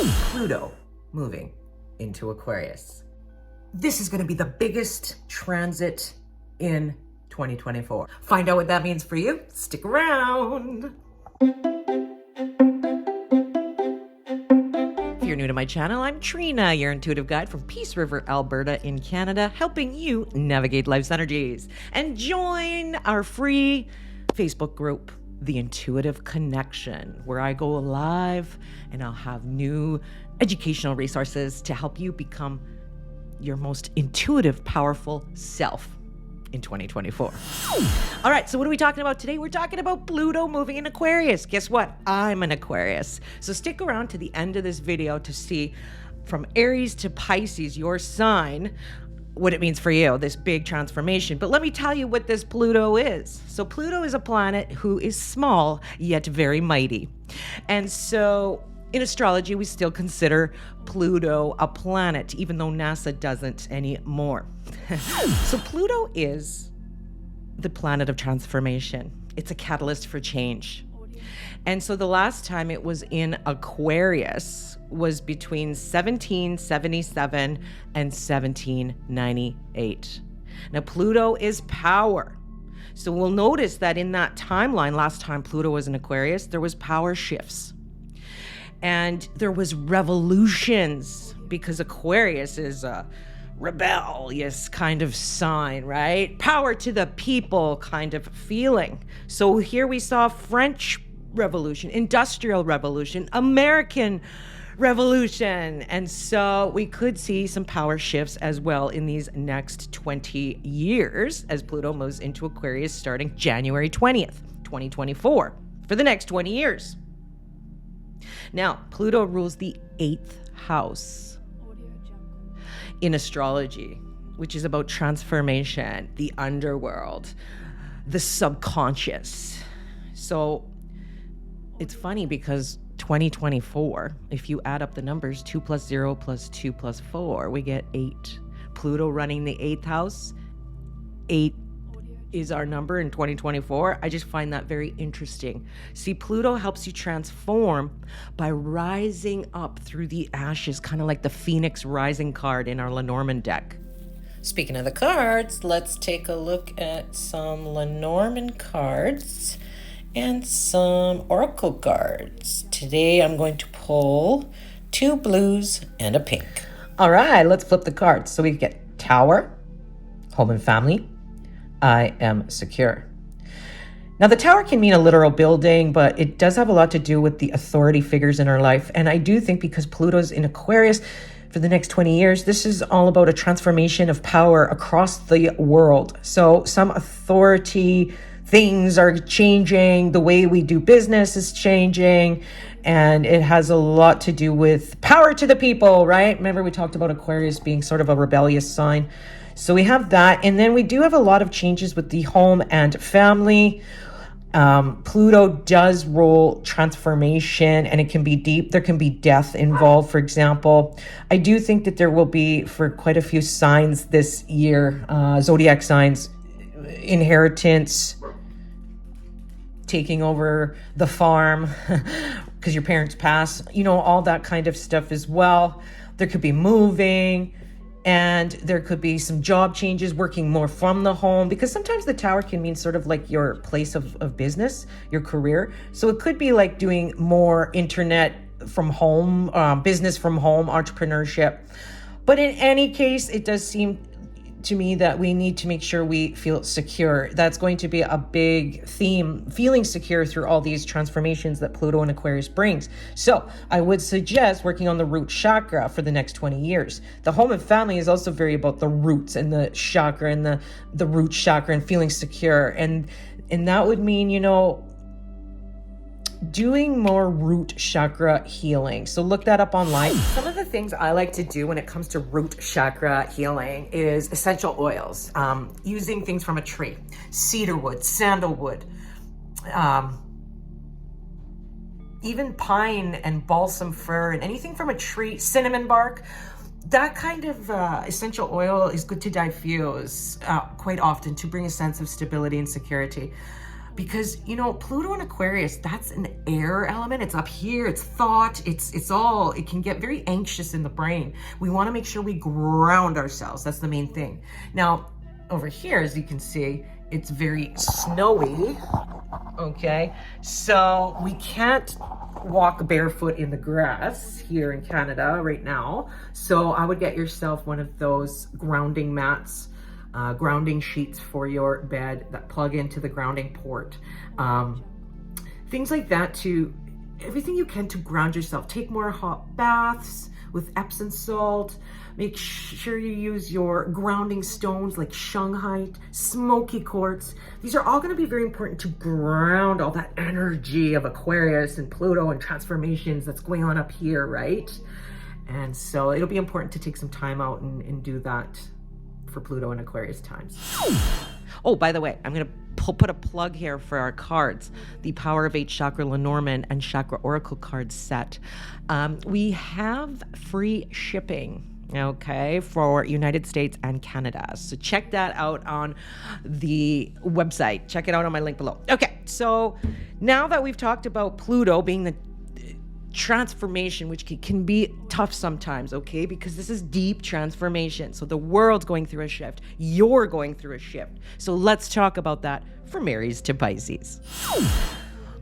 Pluto moving into Aquarius. This is going to be the biggest transit in 2024. Find out what that means for you. Stick around. If you're new to my channel, I'm Trina, your intuitive guide from Peace River, Alberta in Canada, helping you navigate life's energies. And join our free Facebook group, The Intuitive Connection, where I go live and I'll have new educational resources to help you become your most intuitive, powerful self in 2024. All right, so what are we talking about today? We're talking about Pluto moving in Aquarius. Guess what? I'm an Aquarius. So stick around to the end of this video to see from Aries to Pisces, your sign, what it means for you, this big transformation. But let me tell you what this Pluto is. So Pluto is a planet who is small, yet very mighty. And so in astrology, we still consider Pluto a planet, even though NASA doesn't anymore. So Pluto is the planet of transformation. It's a catalyst for change. And so the last time it was in Aquarius was between 1777 and 1798. Now, Pluto is power. So we'll notice that in that timeline, last time Pluto was in Aquarius, there was power shifts. And there was revolutions, because Aquarius is a rebellious kind of sign, right? Power to the people kind of feeling. So here we saw French Revolution, Industrial Revolution, American Revolution. And so we could see some power shifts as well in these next 20 years as Pluto moves into Aquarius starting January 20th, 2024, for the next 20 years. Now, Pluto rules the 8th house in astrology, which is about transformation, the underworld, the subconscious. So it's funny because 2024, if you add up the numbers, 2 plus 0 plus 2 plus 4, we get 8. Pluto running the 8th house, 8 is our number in 2024. I just find that very interesting. See, Pluto helps you transform by rising up through the ashes, kind of like the Phoenix Rising card in our Lenormand deck. Speaking of the cards, let's take a look at some Lenormand cards and some oracle cards. Today I'm going to pull 2 blues and a pink. All right, let's flip the cards. So we get Tower, home and family, I am secure. Now, the tower can mean a literal building, but it does have a lot to do with the authority figures in our life. And I do think because Pluto's in Aquarius for the next 20 years, this is all about a transformation of power across the world. So some authority things are changing, the way we do business is changing, and it has a lot to do with power to the people, right? Remember we talked about Aquarius being sort of a rebellious sign. So we have that, and then we do have a lot of changes with the home and family. Pluto does rule transformation, and it can be deep. There can be death involved, for example. I do think that there will be, for quite a few signs this year, zodiac signs, inheritance, taking over the farm because your parents pass, all that kind of stuff as well. There could be moving, and there could be some job changes, working more from the home, because sometimes the tower can mean sort of like your place of business, your career. So it could be like doing more internet from home, business from home, entrepreneurship. But in any case, it does seem to me that we need to make sure we feel secure. That's going to be a big theme, feeling secure through all these transformations that Pluto and Aquarius brings. So I would suggest working on the root chakra for the next 20 years. The home and family is also very about the roots and the chakra and the root chakra and feeling secure. And that would mean, doing more root chakra healing. So look that up online. Some of the things I like to do when it comes to root chakra healing is essential oils, using things from a tree, cedarwood, sandalwood, even pine and balsam fir and anything from a tree, cinnamon bark. That kind of essential oil is good to diffuse quite often to bring a sense of stability and security. Because, Pluto and Aquarius, that's an air element. It's up here, it's thought, it can get very anxious in the brain. We want to make sure we ground ourselves. That's the main thing. Now, over here, as you can see, it's very snowy, okay? So we can't walk barefoot in the grass here in Canada right now. So I would get yourself one of those grounding mats, grounding sheets for your bed that plug into the grounding port. Things like that, to everything you can to ground yourself. Take more hot baths with Epsom salt. Make sure you use your grounding stones like shungite, smoky quartz. These are all going to be very important to ground all that energy of Aquarius and Pluto and transformations that's going on up here, right? And so it'll be important to take some time out and do that for Pluto and Aquarius times. Oh, by the way, I'm going to put a plug here for our cards, the Power of 8 Chakra Lenormand and Chakra Oracle card set. We have free shipping, okay, for United States and Canada. So check that out on the website. Check it out on my link below. Okay, so now that we've talked about Pluto being the transformation, which can be tough sometimes, okay, because this is deep transformation. So the world's going through a shift. You're going through a shift. So let's talk about that from Aries to Pisces.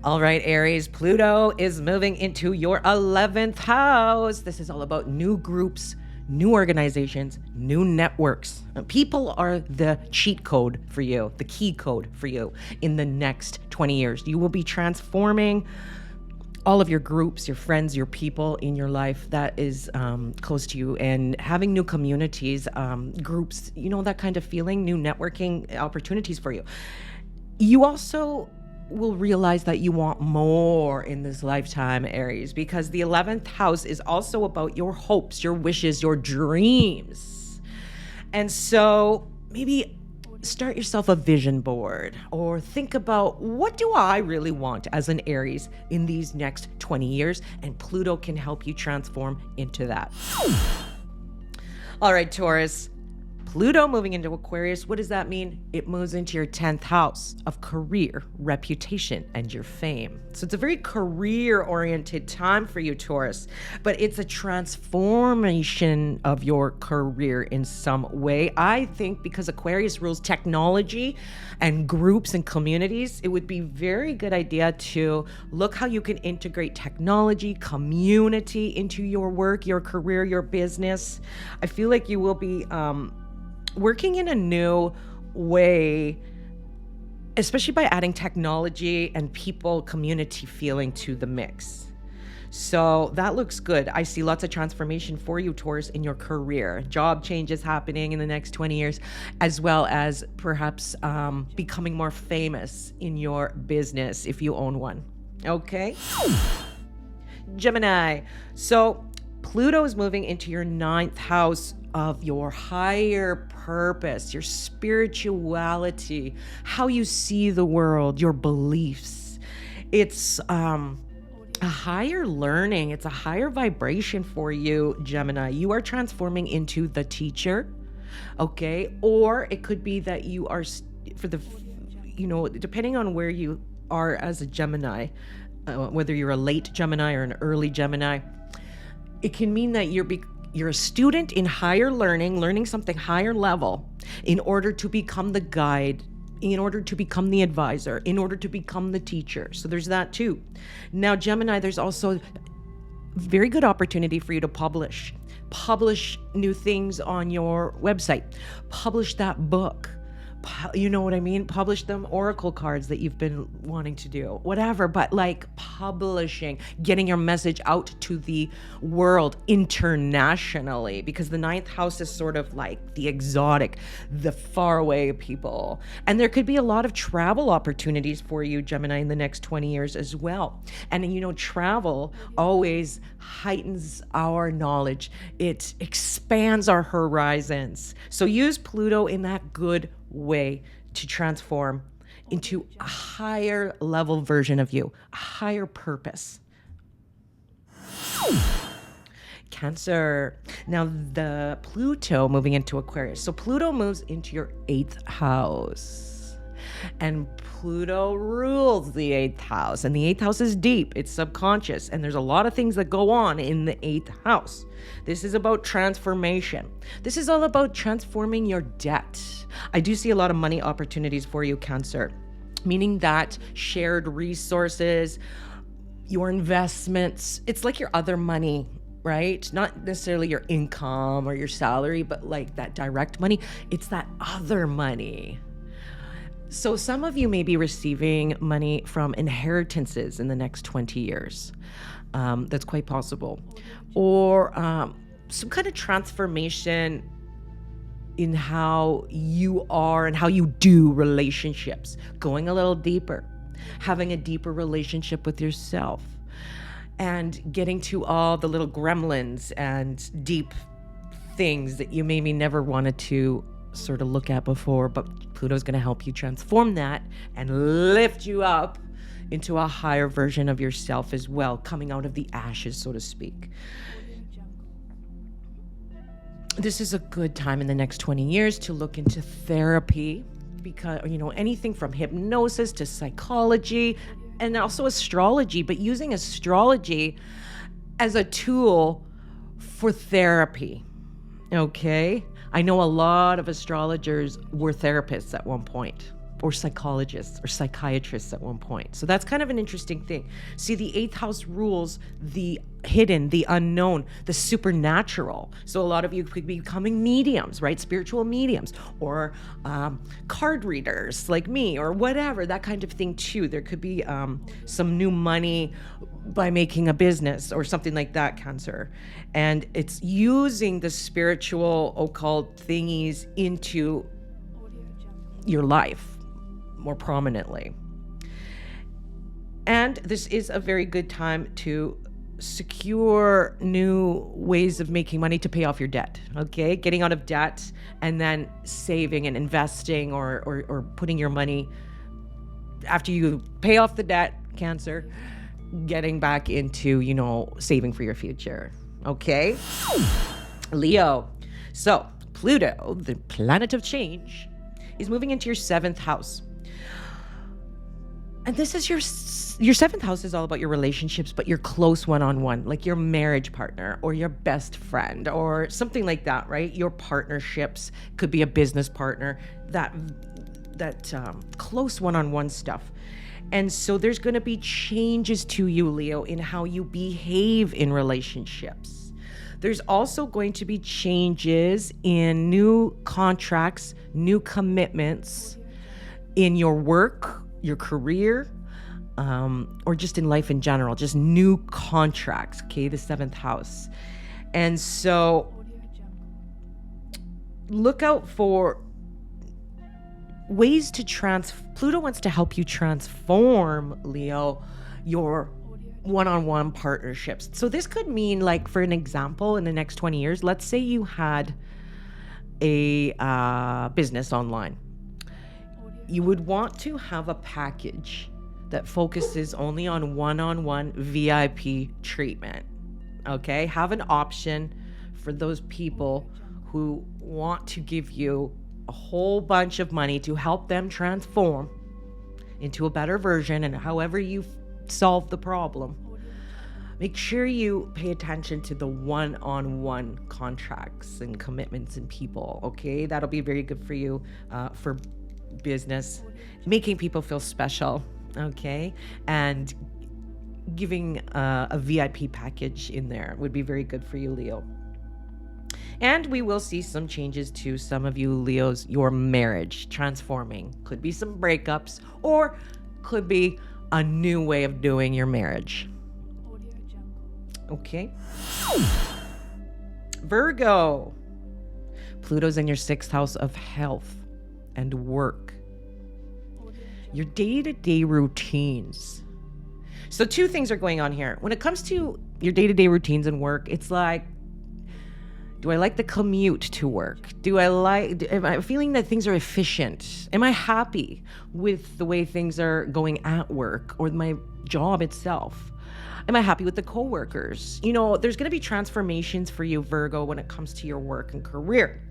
All right, Aries, Pluto is moving into your 11th house. This is all about new groups, new organizations, new networks. People are the cheat code for you, the key code for you in the next 20 years. You will be transforming all of your groups, your friends, your people in your life that is close to you, and having new communities, groups, that kind of feeling, new networking opportunities for you. You also will realize that you want more in this lifetime, Aries, because the 11th house is also about your hopes, your wishes, your dreams. And so maybe start yourself a vision board, or think about, what do I really want as an Aries in these next 20 years? And Pluto can help you transform into that. All right, Taurus, Pluto moving into Aquarius, what does that mean? It moves into your 10th house of career, reputation, and your fame. So it's a very career-oriented time for you, Taurus, but it's a transformation of your career in some way. I think because Aquarius rules technology and groups and communities, it would be a very good idea to look how you can integrate technology, community into your work, your career, your business. I feel like you will be working in a new way, especially by adding technology and people, community feeling to the mix. So that looks good. I see lots of transformation for you, Taurus, in your career. Job changes happening in the next 20 years, as well as perhaps becoming more famous in your business if you own one. Okay? Gemini. So Pluto is moving into your 9th house of your higher purpose, your spirituality, how you see the world, your beliefs. It's a higher learning. It's a higher vibration for you, Gemini. You are transforming into the teacher, okay? Or it could be that you are, depending on where you are as a Gemini, whether you're a late Gemini or an early Gemini, it can mean that you're a student in higher learning something higher level in order to become the guide, in order to become the advisor, in order to become the teacher. So there's that too. Now, Gemini, there's also very good opportunity for you to publish new things on your website, publish that book. You know what I mean? Publish them oracle cards that you've been wanting to do, whatever, but like publishing, getting your message out to the world internationally, because the 9th house is sort of like the exotic, the faraway people. And there could be a lot of travel opportunities for you, Gemini, in the next 20 years as well. And travel always heightens our knowledge. It expands our horizons. So use Pluto in that good way to transform into a higher level version of you, a higher purpose. Cancer. Now, the Pluto moving into Aquarius. So Pluto moves into your 8th house. And Pluto rules the 8th house. And the 8th house is deep, it's subconscious. And there's a lot of things that go on in the 8th house. This is about transformation. This is all about transforming your debt. I do see a lot of money opportunities for you, Cancer, meaning that shared resources, your investments, it's like your other money, right? Not necessarily your income or your salary, but like that direct money. It's that other money. So some of you may be receiving money from inheritances in the next 20 years. That's quite possible. Or some kind of transformation in how you are and how you do relationships, going a little deeper, having a deeper relationship with yourself, and getting to all the little gremlins and deep things that you maybe never wanted to sort of look at before, but Pluto's going to help you transform that and lift you up into a higher version of yourself as well, coming out of the ashes, so to speak. This is a good time in the next 20 years to look into therapy, because, anything from hypnosis to psychology and also astrology, but using astrology as a tool for therapy. Okay? I know a lot of astrologers were therapists at one point, or psychologists or psychiatrists at one point. So that's kind of an interesting thing. See, the 8th house rules the hidden, the unknown, the supernatural. So a lot of you could be becoming mediums, right? Spiritual mediums, or card readers like me, or whatever, that kind of thing too. There could be some new money by making a business or something like that, Cancer. And it's using the spiritual occult thingies into your life more prominently. And this is a very good time to secure new ways of making money to pay off your debt. Okay, getting out of debt and then saving and investing, or putting your money after you pay off the debt, Cancer, getting back into, saving for your future. Okay, Leo. So Pluto, the planet of change, is moving into your 7th house. And this is your 7th house is all about your relationships, but your close one-on-one, like your marriage partner or your best friend or something like that, right? Your partnerships could be a business partner, that close one-on-one stuff. And so there's going to be changes to you, Leo, in how you behave in relationships. There's also going to be changes in new contracts, new commitments in your work, your career, or just in life in general, just new contracts, okay, the 7th house. And so look out for ways to Pluto wants to help you transform, Leo, your one-on-one partnerships. So this could mean, like, for an example, in the next 20 years, let's say you had a business online. You would want to have a package that focuses only on one-on-one VIP treatment. Okay? Have an option for those people who want to give you a whole bunch of money to help them transform into a better version, and however you solve the problem. Make sure you pay attention to the one-on-one contracts and commitments and people, okay? That'll be very good for you for business, making people feel special, okay? And giving a VIP package in there would be very good for you, Leo. And we will see some changes to some of you Leos, your marriage transforming. Could be some breakups, or could be a new way of doing your marriage. Okay. Virgo. Pluto's in your 6th house of health and work. Your day-to-day routines. So 2 things are going on here. When it comes to your day-to-day routines and work, it's like, do I like the commute to work? Am I feeling that things are efficient? Am I happy with the way things are going at work or my job itself? Am I happy with the coworkers? There's going to be transformations for you, Virgo, when it comes to your work and career.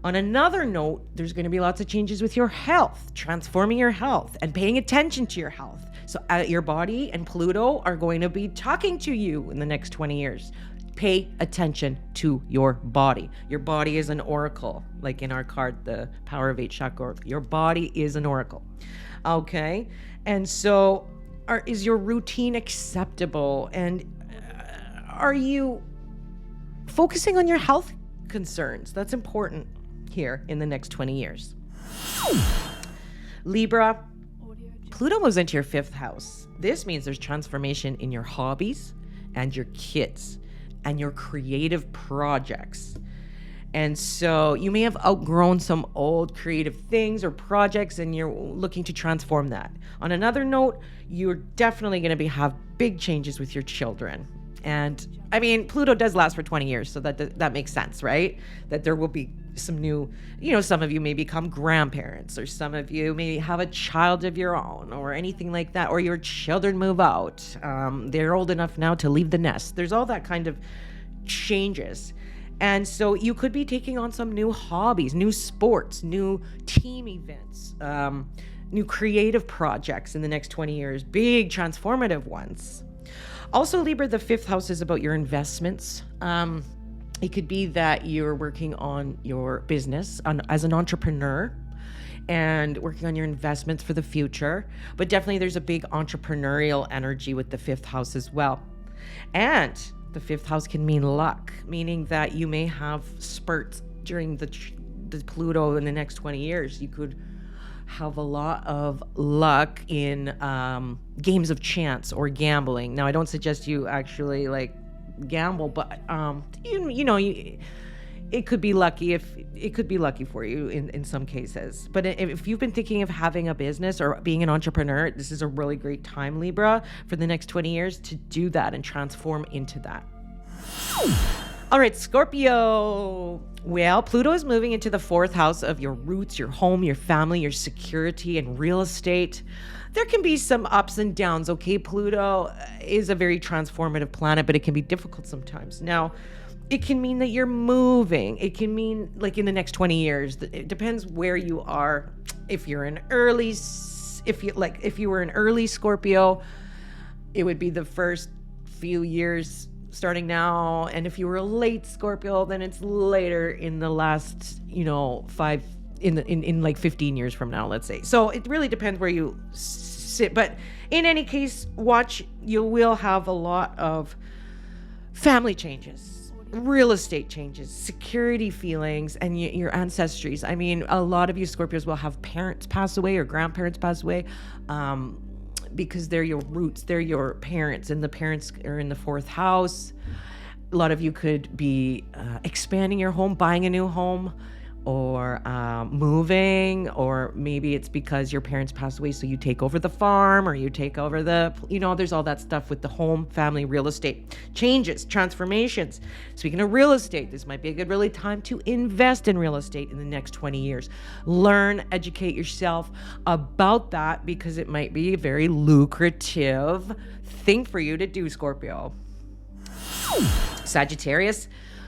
On another note, there's going to be lots of changes with your health, transforming your health and paying attention to your health. So your body and Pluto are going to be talking to you in the next 20 years. Pay attention to your body. Your body is an oracle, like in our card, the Power of 8 Chakra Oracle. Your body is an oracle. Okay? And so is your routine acceptable? And are you focusing on your health concerns? That's important here in the next 20 years. Libra, Pluto moves into your 5th house. This means there's transformation in your hobbies and your kids and your creative projects. And so you may have outgrown some old creative things or projects and you're looking to transform that. On another note, you're definitely going to have big changes with your children. And I mean, Pluto does last for 20 years, so that makes sense, right? That there will be some new, some of you may become grandparents, or some of you may have a child of your own, or anything like that, or your children move out. They're old enough now to leave the nest. There's all that kind of changes. And so you could be taking on some new hobbies, new sports, new team events, new creative projects in the next 20 years, big transformative ones. Also, Libra, the 5th house is about your investments. It could be that you're working on your business as an entrepreneur and working on your investments for the future. But definitely there's a big entrepreneurial energy with the 5th house as well. And the 5th house can mean luck, meaning that you may have spurts during the Pluto in the next 20 years. You could have a lot of luck in games of chance or gambling. Now, I don't suggest you actually gamble, but it could be lucky for you in some cases. But if you've been thinking of having a business or being an entrepreneur, this is a really great time, Libra, for the next 20 years to do that and transform into that. All right, Scorpio. Well, Pluto is moving into the 4th house of your roots, your home, your family, your security, and real estate. There can be some ups and downs, okay? Pluto is a very transformative planet, but it can be difficult sometimes. Now, it can mean that you're moving. It can mean in the next 20 years. It depends where you are. If you were an early Scorpio, it would be the first few years starting now. And if you were a late Scorpio, then it's later in the last, 15 years from now, let's say. So it really depends where you sit. But in any case, you will have a lot of family changes, real estate changes, security feelings, and your ancestries. I mean, a lot of you Scorpios will have parents pass away or grandparents pass away, because they're your roots, they're your parents, and the parents are in the 4th house. A lot of you could be expanding your home, buying a new home, or moving, or maybe it's because your parents passed away, so you take over the farm, or you take over there's all that stuff with the home, family, real estate. Changes, transformations. Speaking of real estate, this might be a good time to invest in real estate in the next 20 years. Learn, educate yourself about that, because it might be a very lucrative thing for you to do, Scorpio. Sagittarius.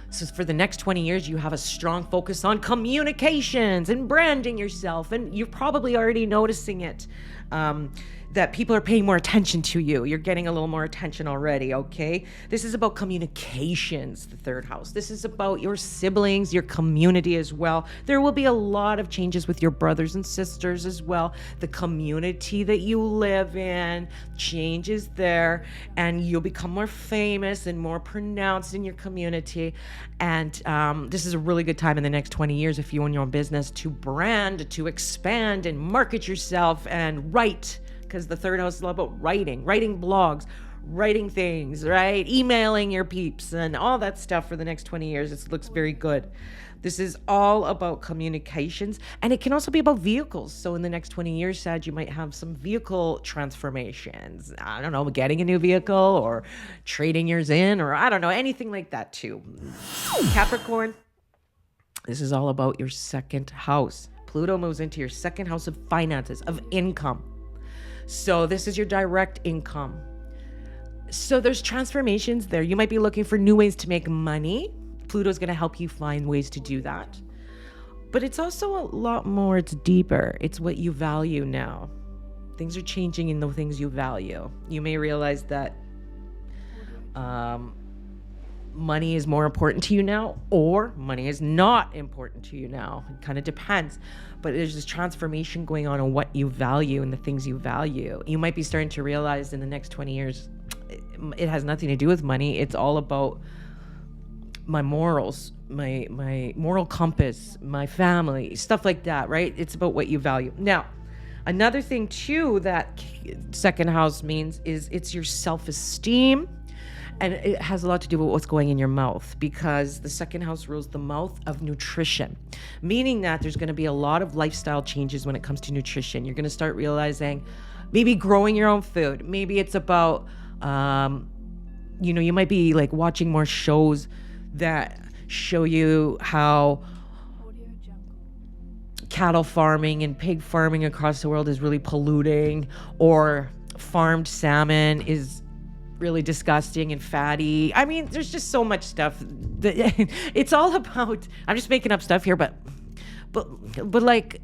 So for the next 20 years, you have a strong focus on communications and branding yourself. And you're probably already noticing it, that people are paying more attention to you. You're getting a little more attention already, okay? This is about communications, the 3rd house. This is about your siblings, your community as well. There will be a lot of changes with your brothers and sisters as well. The community that you live in changes there, and you'll become more famous and more pronounced in your community. And this is a really good time in the next 20 years if you own your own business to brand, to expand and market yourself and write. Because the 3rd house is all about writing blogs, writing things, right? Emailing your peeps and all that stuff for the next 20 years. It looks very good. This is all about communications, and it can also be about vehicles. So in the next 20 years, Sag, you might have some vehicle transformations. I don't know, getting a new vehicle or trading yours in, or I don't know, anything like that too. Capricorn, this is all about your 2nd house. Pluto moves into your 2nd house of finances, of income. So this is your direct income. So there's transformations there. You might be looking for new ways to make money. Pluto's going to help you find ways to do that. But it's also a lot more, it's deeper. It's what you value now. Things are changing in the things you value. You may realize that money is more important to you now, or money is not important to you now. It kind of depends. But there's this transformation going on what you value and the things you value. You might be starting to realize in the next 20 years, it has nothing to do with money. It's all about my morals, my moral compass, my family, stuff like that, right? It's about what you value. Now, another thing too that second house means is it's your self-esteem. And it has a lot to do with what's going in your mouth, because the second house rules the mouth of nutrition, meaning that there's going to be a lot of lifestyle changes when it comes to nutrition. You're going to start realizing maybe growing your own food. Maybe it's about, you might be like watching more shows that show you how cattle farming and pig farming across the world is really polluting, or farmed salmon is really disgusting and fatty. I mean, there's just so much stuff that it's all about. I'm just making up stuff here, but like,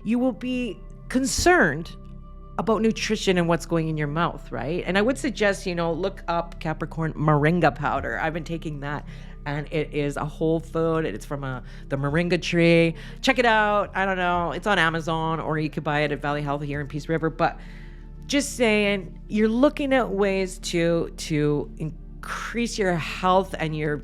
you will be concerned about nutrition and what's going in your mouth, right? And I would suggest, look up Capricorn moringa powder. I've been taking that, and it is a whole food. It's from the moringa tree. Check it out. I don't know. It's on Amazon, or you could buy it at Valley Health here in Peace River. But just saying, you're looking at ways to increase your health and your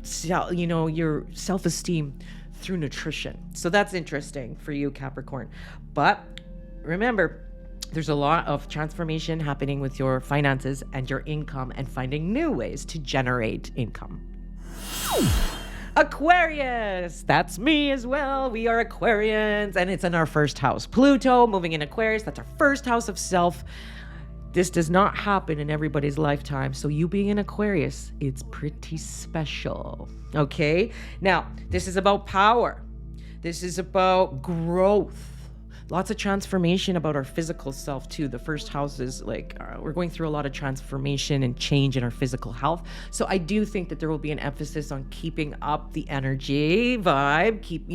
self-esteem through nutrition. So that's interesting for you, Capricorn. But remember, there's a lot of transformation happening with your finances and your income, and finding new ways to generate income. Aquarius, that's me as well. We are Aquarians, and it's in our first house. Pluto moving in Aquarius, that's our first house of self. This does not happen in everybody's lifetime. So you being an Aquarius, it's pretty special. Okay? Now, this is about power. This is about growth. Lots of transformation about our physical self too. The first house is like, we're going through a lot of transformation and change in our physical health. So I do think that there will be an emphasis on keeping up the energy vibe, keep,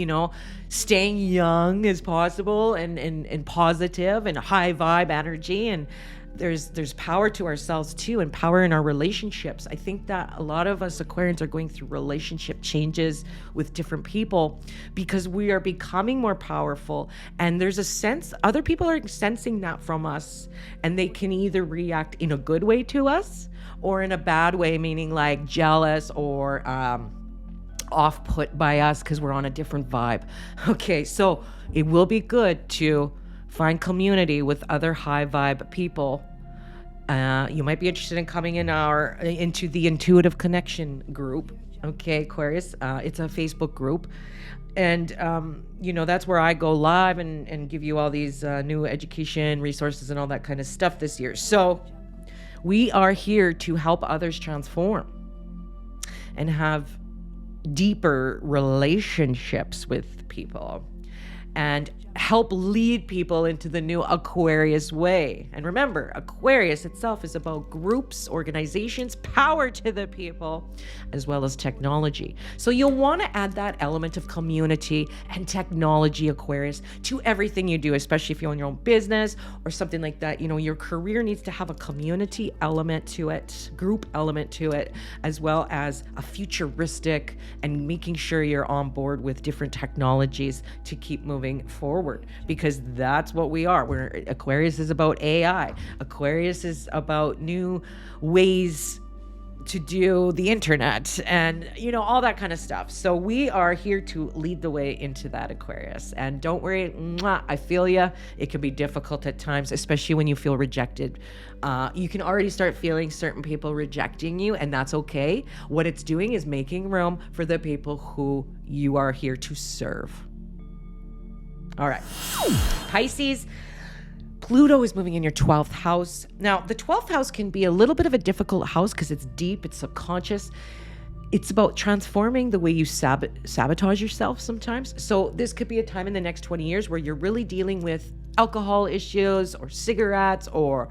staying young as possible and positive and high vibe energy. And there's power to ourselves too, and power in our relationships. I think that a lot of us Aquarians are going through relationship changes with different people because we are becoming more powerful, and there's a sense other people are sensing that from us, and they can either react in a good way to us or in a bad way, meaning like jealous or off put by us because we're on a different vibe. Okay, so it will be good to find community with other high vibe people. You might be interested in coming into the Intuitive Connection group. Okay, Aquarius. It's a Facebook group. And, that's where I go live and give you all these new education resources and all that kind of stuff this year. So we are here to help others transform and have deeper relationships with people, and help lead people into the new Aquarius way. And remember, Aquarius itself is about groups, organizations, power to the people, as well as technology. So you'll want to add that element of community and technology, Aquarius, to everything you do, especially if you own your own business or something like that. Your career needs to have a community element to it, group element to it, as well as a futuristic, and making sure you're on board with different technologies to keep moving forward. Because that's what we are. Aquarius is about AI. Aquarius is about new ways to do the internet and, all that kind of stuff. So we are here to lead the way into that, Aquarius. And don't worry, I feel ya. It can be difficult at times, especially when you feel rejected. You can already start feeling certain people rejecting you, and that's okay. What it's doing is making room for the people who you are here to serve. All right. Pisces, Pluto is moving in your 12th house. Now, the 12th house can be a little bit of a difficult house because it's deep, it's subconscious. It's about transforming the way you sabotage yourself sometimes. So this could be a time in the next 20 years where you're really dealing with alcohol issues or cigarettes or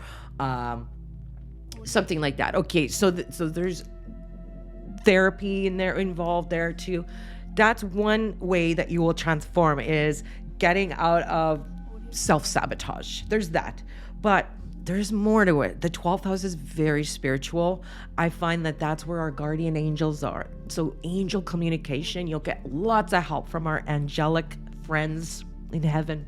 something like that. Okay, so there's therapy in there involved there too, that's one way that you will transform, is getting out of self-sabotage. There's that. But there's more to it. The 12th house is very spiritual. I find that that's where our guardian angels are. So angel communication, you'll get lots of help from our angelic friends in heaven.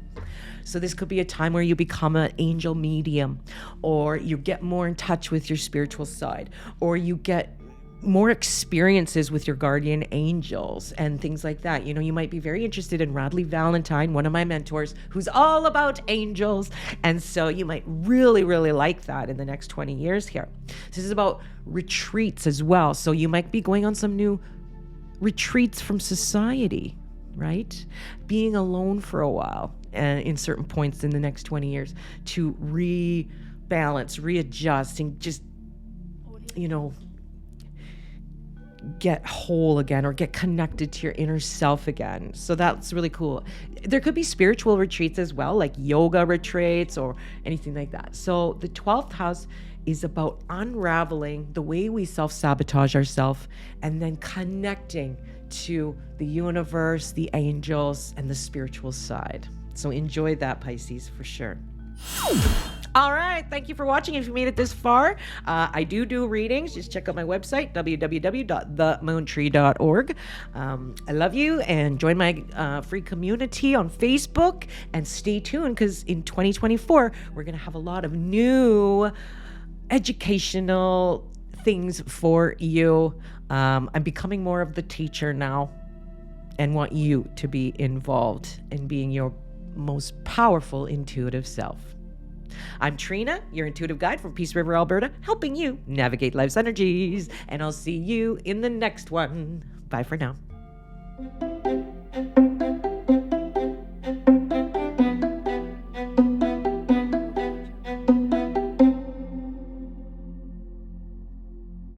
So this could be a time where you become an angel medium, or you get more in touch with your spiritual side, or you get more experiences with your guardian angels and things like that. You know, you might be very interested in Radley Valentine, one of my mentors, who's all about angels. And so you might really, really like that in the next 20 years here. This is about retreats as well. So you might be going on some new retreats from society, right? Being alone for a while in certain points in the next 20 years to rebalance, readjust, and just, you know, get whole again, or get connected to your inner self again. So that's really cool. There could be spiritual retreats as well, like yoga retreats or anything like that. So the 12th house is about unraveling the way we self-sabotage ourselves and then connecting to the universe, the angels, and the spiritual side. So enjoy that, Pisces, for sure. All right. Thank you for watching. If you made it this far, I do readings. Just check out my website, www.themoontree.org. I love you, and join my free community on Facebook, and stay tuned, because in 2024, we're going to have a lot of new educational things for you. I'm becoming more of the teacher now, and want you to be involved in being your most powerful intuitive self. I'm Trina, your intuitive guide from Peace River, Alberta, helping you navigate life's energies. And I'll see you in the next one. Bye for now.